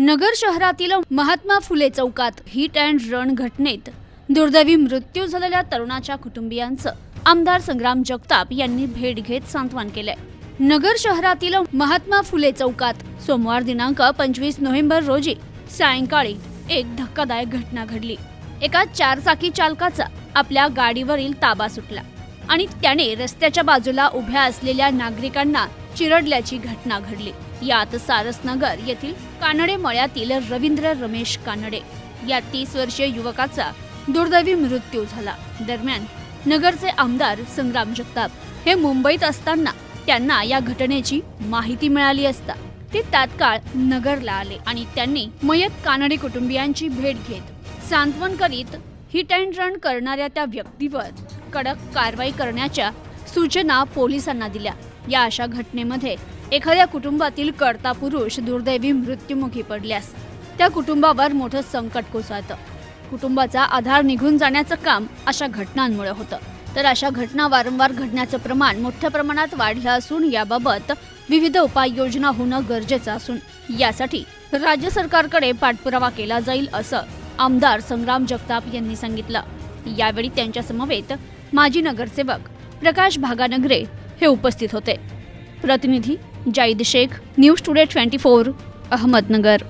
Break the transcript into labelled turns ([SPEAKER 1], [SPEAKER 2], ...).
[SPEAKER 1] नगर शहरातील महात्मा फुले चौकात hit and run घटनेत दुर्दैवी मृत्यू झालेल्या तरुणाच्या कुटुंबियांचं आमदार संग्राम जगताप यांनी भेट घेत सांत्वन केलंय। नगर शहरातील महात्मा फुले चौकात सोमवार दिनांक 25 नोव्हेंबर रोजी सायंकाळी एक धक्कादायक घटना घडली। एका चारचाकी चालकाचा आपल्या गाडीवरील ताबा सुटला आणि त्याने रस्त्याच्या बाजूला उभ्या असलेल्या नागरिकांना चिरडल्याची घटना घडली। यात सारसनगर येथील कानडे मळ्यातील रवींद्र रमेश कानडे या 30 वर्षीय युवकाचा दुर्दैवी मृत्यू झाला। दरम्यान नगरचे आमदार संग्राम जगताप हे मुंबईत असताना त्यांना या घटनेची माहिती मिळाली असता ते तात्काळ नगरला आले आणि त्यांनी मयत कानडे कुटुंबियांची भेट घेत सांत्वन करीत हिट अँड रन करणाऱ्या त्या व्यक्तीवर कडक कारवाई करण्याच्या सूचना पोलिसांना दिल्या। या अशा घटनेमध्ये एखाद्या कुटुंबातील कर्ता पुरुष दुर्दैवी मृत्युमुखी पडल्यास त्या कुटुंबावर मोठं संकट कोसळतं। कुटुंबाचा आधार निघून जाण्याचं काम अशा घटनांमुळे होतं। तर अशा घटना वारंवार घडण्याचं प्रमाण मोठ्या प्रमाणात वाढलं असून याबाबत विविध उपाययोजना होणं गरजेचं असून यासाठी राज्य सरकारकडे पाठपुरावा केला जाईल असं आमदार संग्राम जगताप यांनी सांगितलं। यावेळी त्यांच्या समवेत माजी नगरसेवक प्रकाश भागानगरे हे उपस्थित होते। प्रतिनिधी जाईद शेख, न्यूज टुडे 24, अहमदनगर।